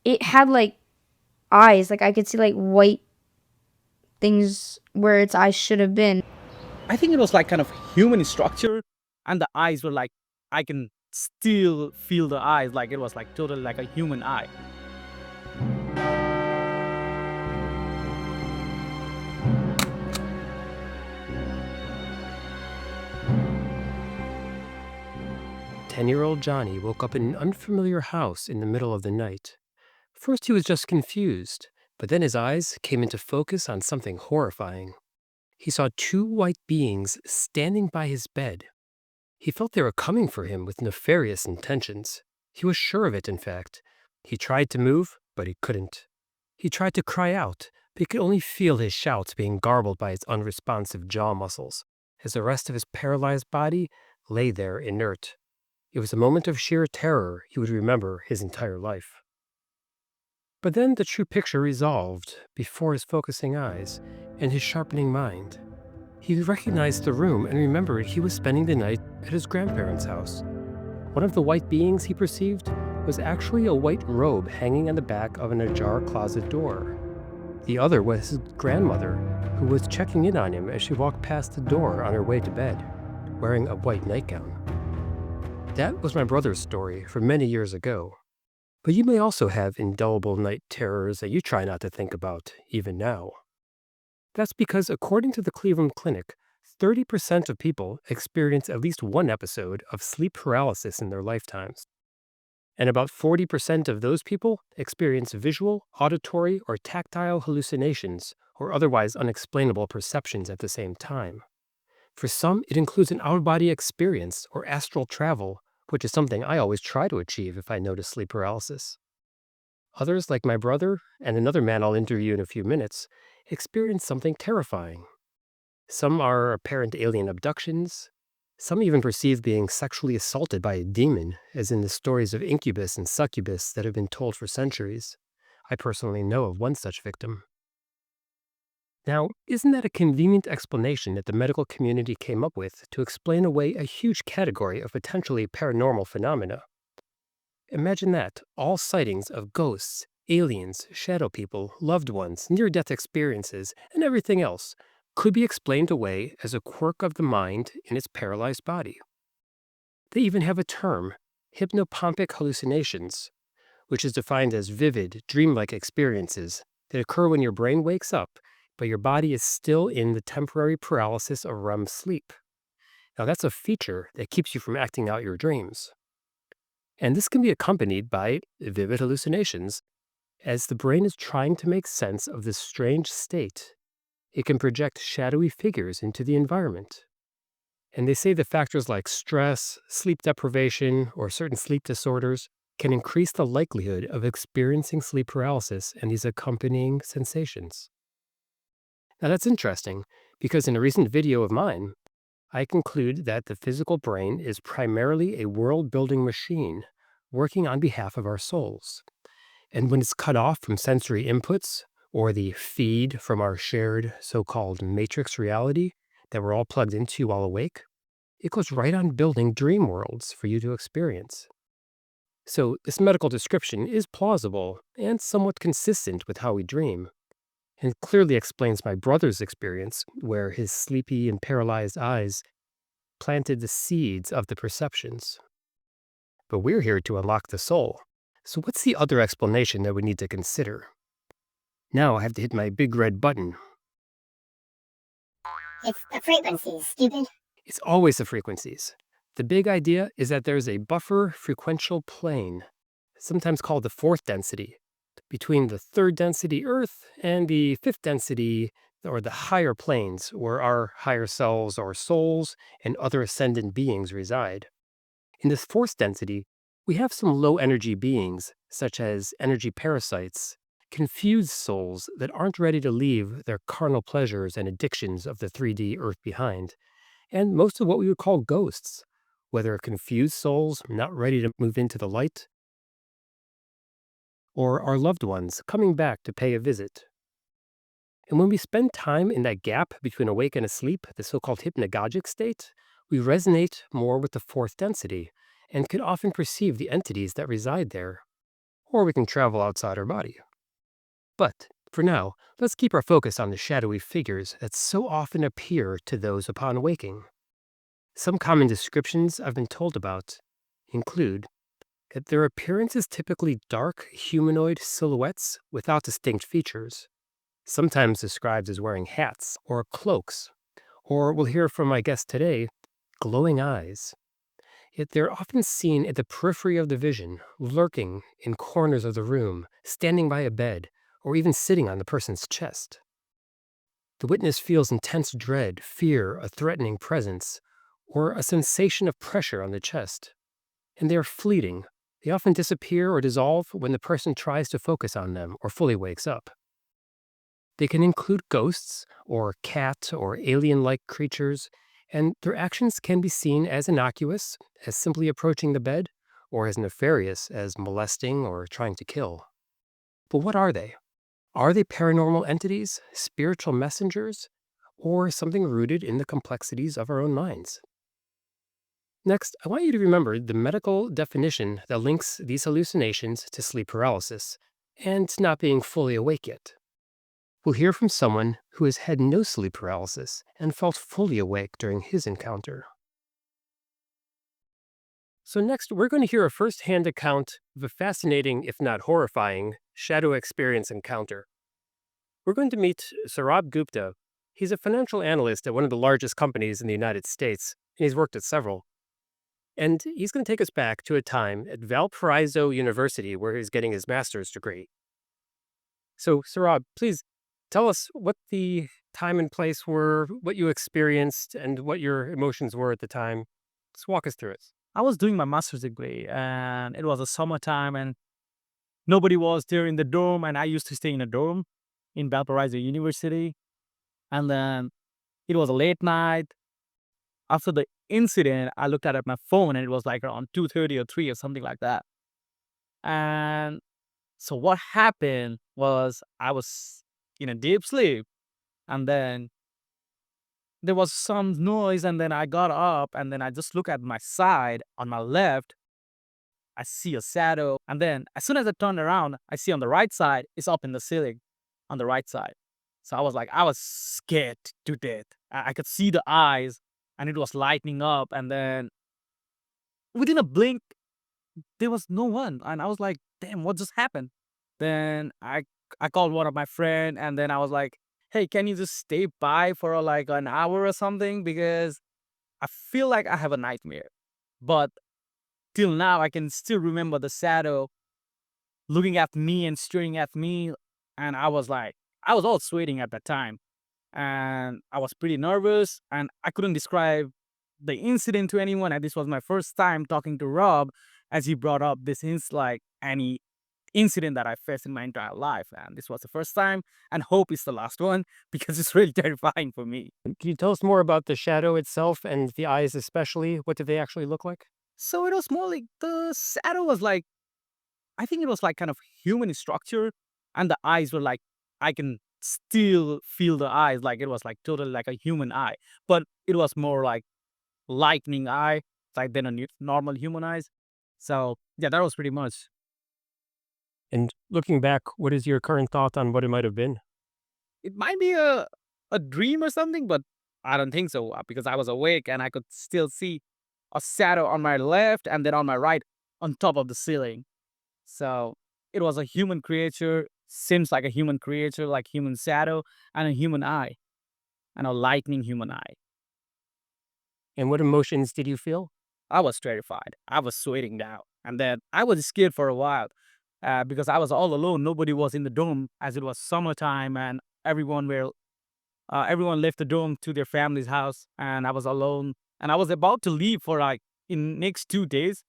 it had like eyes. Like I could see like white things where its eyes should have been. I think it was like kind of human structure, and the eyes were like, I can still feel the eyes, like it was like totally like a human eye. 10-year-old Johnny woke up in an unfamiliar house in the middle of the night. First, he was just confused, but then his eyes came into focus on something horrifying. He saw two white beings standing by his bed. He felt they were coming for him with nefarious intentions. He was sure of it, in fact. He tried to move, but he couldn't. He tried to cry out, but he could only feel his shouts being garbled by his unresponsive jaw muscles, as the rest of his paralyzed body lay there inert. It was a moment of sheer terror he would remember his entire life. But then the true picture resolved before his focusing eyes and his sharpening mind. He recognized the room and remembered he was spending the night at his grandparents' house. One of the white beings he perceived was actually a white robe hanging on the back of an ajar closet door. The other was his grandmother, who was checking in on him as she walked past the door on her way to bed, wearing a white nightgown. That was my brother's story from many years ago. But you may also have indelible night terrors that you try not to think about, even now. That's because, according to the Cleveland Clinic, 30% of people experience at least one episode of sleep paralysis in their lifetimes. And about 40% of those people experience visual, auditory, or tactile hallucinations, or otherwise unexplainable perceptions at the same time. For some, it includes an out-of-body experience or astral travel, which is something I always try to achieve if I notice sleep paralysis. Others, like my brother and another man I'll interview in a few minutes, experience something terrifying. Some are apparent alien abductions. Some even perceive being sexually assaulted by a demon, as in the stories of incubus and succubus that have been told for centuries. I personally know of one such victim. Now, isn't that a convenient explanation that the medical community came up with to explain away a huge category of potentially paranormal phenomena? Imagine that, all sightings of ghosts, aliens, shadow people, loved ones, near-death experiences, and everything else could be explained away as a quirk of the mind in its paralyzed body. They even have a term, hypnopompic hallucinations, which is defined as vivid, dreamlike experiences that occur when your brain wakes up, but your body is still in the temporary paralysis of REM sleep. Now, that's a feature that keeps you from acting out your dreams. And this can be accompanied by vivid hallucinations, as the brain is trying to make sense of this strange state. It can project shadowy figures into the environment. And they say that factors like stress, sleep deprivation, or certain sleep disorders can increase the likelihood of experiencing sleep paralysis and these accompanying sensations. Now that's interesting, because in a recent video of mine, I conclude that the physical brain is primarily a world-building machine working on behalf of our souls. And when it's cut off from sensory inputs, or the feed from our shared so-called matrix reality that we're all plugged into while awake, it goes right on building dream worlds for you to experience. So this medical description is plausible and somewhat consistent with how we dream, and clearly explains my brother's experience, where his sleepy and paralyzed eyes planted the seeds of the perceptions. But we're here to unlock the soul. So what's the other explanation that we need to consider? Now I have to hit my big red button. It's the frequencies, stupid. It's always the frequencies. The big idea is that there's a buffer frequential plane, sometimes called the fourth density, between the third density Earth and the fifth density, or the higher planes, where our higher selves or souls and other ascendant beings reside. In this fourth density, we have some low-energy beings, such as energy parasites, confused souls that aren't ready to leave their carnal pleasures and addictions of the 3D Earth behind, and most of what we would call ghosts, whether confused souls not ready to move into the light, or our loved ones coming back to pay a visit. And when we spend time in that gap between awake and asleep, the so-called hypnagogic state, we resonate more with the fourth density and can often perceive the entities that reside there. or we can travel outside our body. But for now, let's keep our focus on the shadowy figures that so often appear to those upon waking. Some common descriptions I've been told about include that their appearance is typically dark, humanoid silhouettes without distinct features, sometimes described as wearing hats or cloaks, or we'll hear from my guest today, glowing eyes. Yet they're often seen at the periphery of the vision, lurking in corners of the room, standing by a bed, or even sitting on the person's chest. The witness feels intense dread, fear, a threatening presence, or a sensation of pressure on the chest. And they are fleeting. They often disappear or dissolve when the person tries to focus on them or fully wakes up. They can include ghosts, or cat or alien like creatures, and their actions can be seen as innocuous, as simply approaching the bed, or as nefarious, as molesting or trying to kill. But what are they? Are they paranormal entities, spiritual messengers, or something rooted in the complexities of our own minds? Next, I want you to remember the medical definition that links these hallucinations to sleep paralysis and to not being fully awake yet. We'll hear from someone who has had no sleep paralysis and felt fully awake during his encounter. So next, we're going to hear a first-hand account of a fascinating, if not horrifying, shadow experience encounter. We're going to meet Saurab Gupta. He's a financial analyst at one of the largest companies in the United States, and he's worked at several. And he's going to take us back to a time at Valparaiso University where he's getting his master's degree. So, Saurab, please tell us what the time and place were, what you experienced, and what your emotions were at the time. Just walk us through it. I was doing my master's degree, and it was a summertime, and nobody was there in the dorm. And I used to stay in a dorm in Valparaiso University. And then it was a late night. After the incident, I looked at my phone, and it was like around 2:30 or 3 or something like that. And so what happened was I was in a deep sleep, and then there was some noise, and then I got up, and then I just look at my side on my left. I see a shadow, and then as soon as I turned around, I see on the right side, it's up in the ceiling on the right side. So I was scared to death. I could see the eyes, and it was lighting up, and then within a blink, there was no one, and I was like, "Damn, what just happened?" Then I called one of my friend, and then I was like, "Hey, can you just stay by for like an hour or something? Because I feel like I have a nightmare." But till now, I can still remember the shadow looking at me and staring at me, and I was like, I was all sweating at that time, and I was pretty nervous, and I couldn't describe the incident to anyone. And this was my first time talking to Rob, as he brought up this like any incident that I faced in my entire life, and this was the first time, and hope it's the last one because it's really terrifying for me. Can you tell us more about the shadow itself and the eyes especially? What did they actually look like? So it was more like the shadow was like, I think it was like kind of human structure, and the eyes were like, I can still feel the eyes, like it was like totally like a human eye, but it was more like lightning eye, like than a normal human eyes. So yeah, that was pretty much. And looking back, what is your current thought on what it might have been? It might be a dream or something, but I don't think so because I was awake and I could still see a shadow on my left and then on my right on top of the ceiling. So it was a human creature, seems like a human creature, like human shadow and a human eye, and a lightning human eye. And what emotions did you feel? I was terrified. I was sweating now. And then I was scared for a while because I was all alone. Nobody was in the dorm as it was summertime, and everyone left the dorm to their family's house, and I was alone. And I was about to leave for like in next 2 days,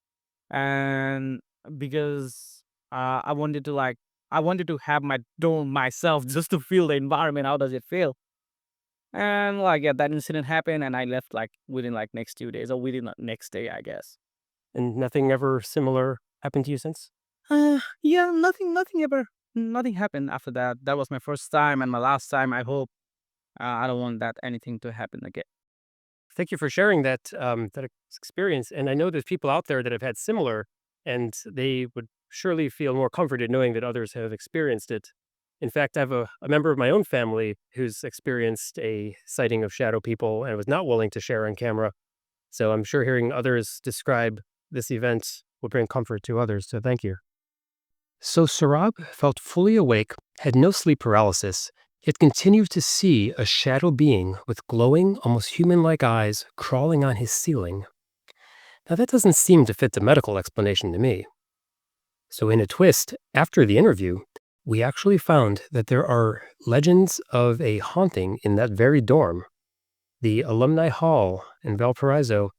and because I wanted to have my dorm myself just to feel the environment. How does it feel? And like yeah, that incident happened, and I left like within like next 2 days or within the next day, I guess. And nothing ever similar happened to you since? Yeah, nothing happened after that. That was my first time and my last time. I hope I don't want that anything to happen again. Thank you for sharing that experience. And I know there's people out there that have had similar, and they would surely feel more comforted knowing that others have experienced it. In fact, I have a member of my own family who's experienced a sighting of shadow people and was not willing to share on camera. So I'm sure hearing others describe this event will bring comfort to others. So thank you. So Saurab felt fully awake, had no sleep paralysis, yet continued to see a shadow being with glowing, almost human-like eyes crawling on his ceiling. Now that doesn't seem to fit the medical explanation to me. So in a twist, after the interview, we actually found that there are legends of a haunting in that very dorm. The Alumni Hall in Valparaiso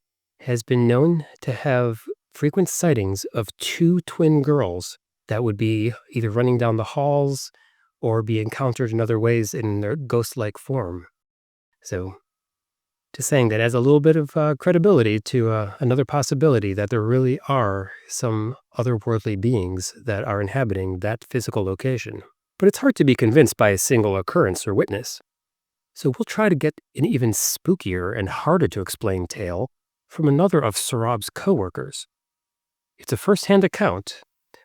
has been known to have frequent sightings of two twin girls that would be either running down the halls or be encountered in other ways in their ghost-like form. So just saying that adds a little bit of credibility to another possibility that there really are some otherworldly beings that are inhabiting that physical location. But it's hard to be convinced by a single occurrence or witness. So we'll try to get an even spookier and harder to explain tale from another of Saurab's coworkers. It's a first-hand account,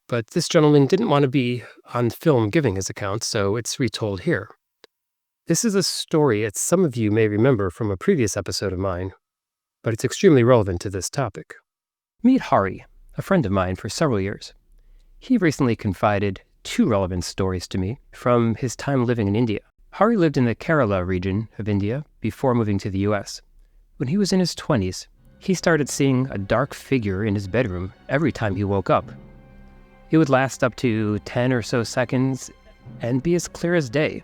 but this gentleman didn't want to be on film giving his account, so it's retold here. This is a story that some of you may remember from a previous episode of mine, but it's extremely relevant to this topic. Meet Hari, a friend of mine for several years. He recently confided 2 relevant stories to me from his time living in India. Hari lived in the Kerala region of India before moving to the US. When he was in his 20s, he started seeing a dark figure in his bedroom every time he woke up. It would last up to 10 or so seconds and be as clear as day.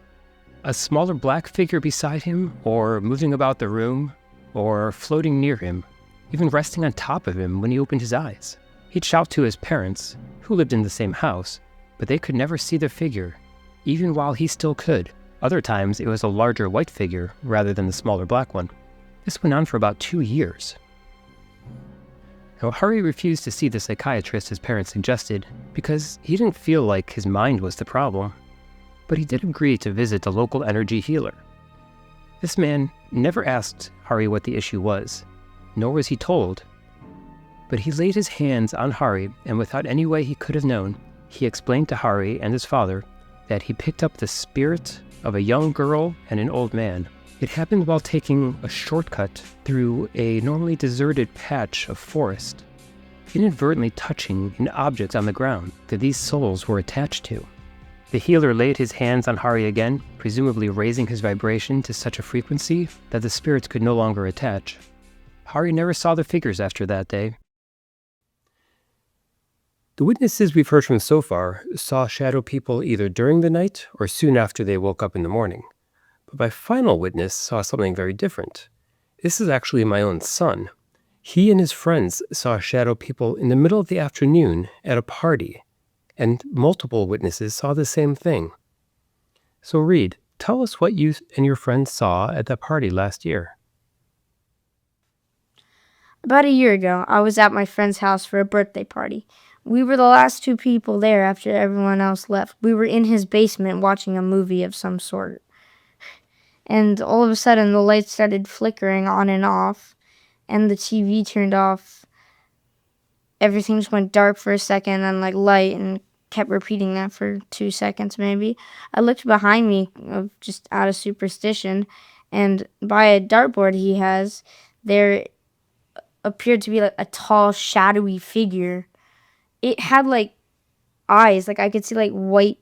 A smaller black figure beside him, or moving about the room, or floating near him, even resting on top of him when he opened his eyes. He'd shout to his parents, who lived in the same house, but they could never see the figure, even while he still could. Other times, it was a larger white figure rather than the smaller black one. This went on for about 2 years. Now, Hari refused to see the psychiatrist his parents suggested because he didn't feel like his mind was the problem. But he did agree to visit a local energy healer. This man never asked Hari what the issue was, nor was he told. But he laid his hands on Hari, and without any way he could have known, he explained to Hari and his father that he picked up the spirit of a young girl and an old man. It happened while taking a shortcut through a normally deserted patch of forest, inadvertently touching an object on the ground that these souls were attached to. The healer laid his hands on Hari again, presumably raising his vibration to such a frequency that the spirits could no longer attach. Hari never saw the figures after that day. The witnesses we've heard from so far saw shadow people either during the night or soon after they woke up in the morning. But my final witness saw something very different. This is actually my own son. He and his friends saw shadow people in the middle of the afternoon at a party, and multiple witnesses saw the same thing. So Reed, tell us what you and your friends saw at that party last year. About a year ago, I was at my friend's house for a birthday party. We were the last 2 people there after everyone else left. We were in his basement watching a movie of some sort. And all of a sudden, the lights started flickering on and off, and the TV turned off. Everything just went dark for a second, and light, and kept repeating that for 2 seconds maybe. I looked behind me, just out of superstition, and by a dartboard he has, there appeared to be a tall, shadowy figure. It had eyes, I could see white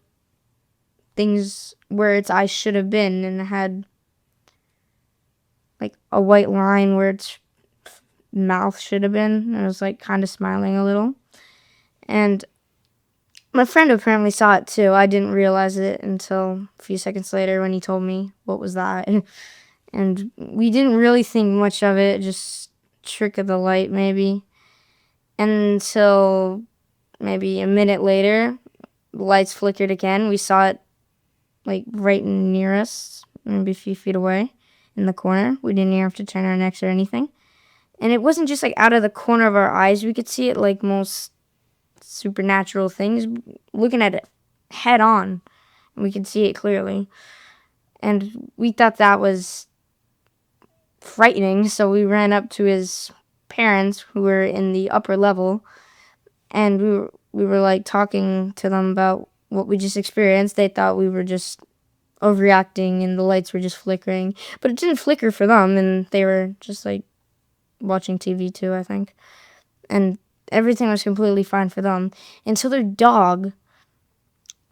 things where its eyes should have been, and it had a white line where its mouth should have been. And it was kind of smiling a little. And my friend apparently saw it too. I didn't realize it until a few seconds later when he told me what was that. And we didn't really think much of it, just trick of the light maybe. Until maybe a minute later, the lights flickered again. We saw it right near us, maybe a few feet away in the corner. We didn't even have to turn our necks or anything. And it wasn't just out of the corner of our eyes. We could see it like most supernatural things, looking at it head on. And we could see it clearly. And we thought that was frightening, so we ran up to his parents, who were in the upper level, and we were like talking to them about what we just experienced. They thought we were just overreacting and the lights were just flickering, but it didn't flicker for them, and they were just like watching TV too, I think, and everything was completely fine for them until their dog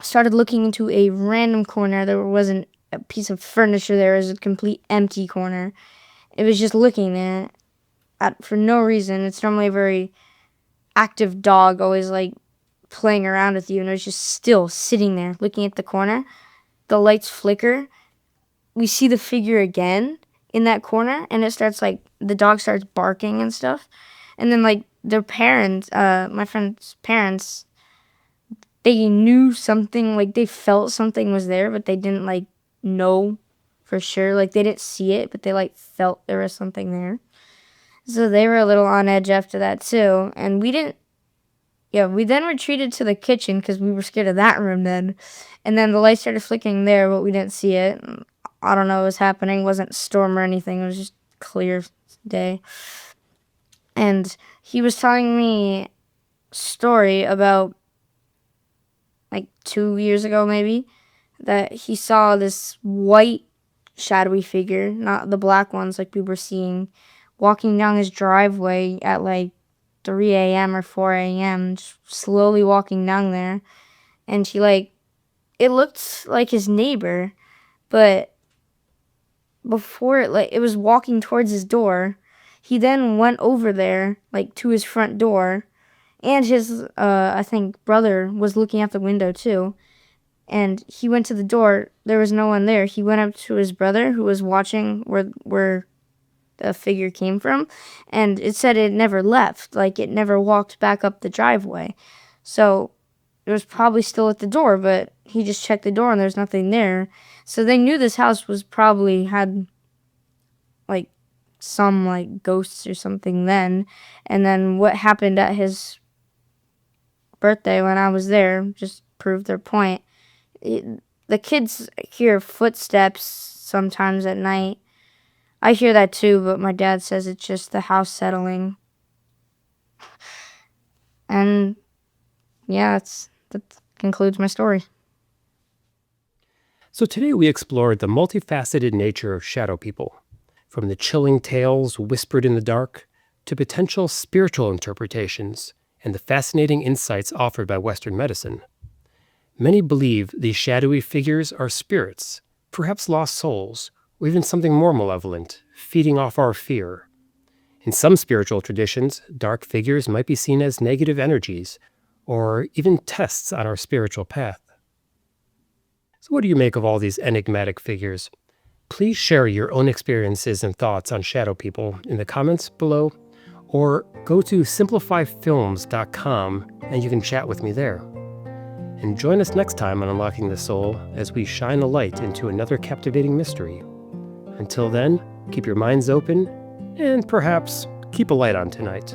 started looking into a random corner. There wasn't a piece of furniture there. It was a complete empty corner. It was just looking there for no reason. It's normally a very active dog, always like playing around with you, and it was just still sitting there looking at the corner. The lights flicker. We see the figure again in that corner, and it starts like the dog starts barking and stuff. And then like their parents, my friend's parents, they knew something, like they felt something was there, but they didn't like know for sure. Like they didn't see it, but they like felt there was something there. So they were a little on edge after that too. And we then retreated to the kitchen because we were scared of that room then. And then the light started flickering there, but we didn't see it. I don't know what was happening. It wasn't a storm or anything. It was just clear day. And he was telling me a story about like 2 years ago maybe, that he saw this white shadowy figure, not the black ones like we were seeing, walking down his driveway at like 3 a.m. or 4 a.m., just slowly walking down there. And it looked like his neighbor, but before it was walking towards his door. He then went over there, like to his front door, and his, I think, brother was looking out the window too. And he went to the door. There was no one there. He went up to his brother, who was watching where the figure came from, and it said it never left. Like, it never walked back up the driveway. So it was probably still at the door, but he just checked the door and there's nothing there. So they knew this house was probably had like some like ghosts or something then. And then what happened at his birthday when I was there just proved their point. The kids hear footsteps sometimes at night. I hear that too, but my dad says it's just the house settling. And yeah, that concludes my story. So today we explored the multifaceted nature of shadow people, from the chilling tales whispered in the dark to potential spiritual interpretations and the fascinating insights offered by Western medicine. Many believe these shadowy figures are spirits, perhaps lost souls, or even something more malevolent, feeding off our fear. In some spiritual traditions, dark figures might be seen as negative energies, or even tests on our spiritual path. So what do you make of all these enigmatic figures? Please share your own experiences and thoughts on shadow people in the comments below, or go to simplifyfilms.com and you can chat with me there. And join us next time on Unlocking the Soul as we shine a light into another captivating mystery. Until then, keep your minds open and perhaps keep a light on tonight.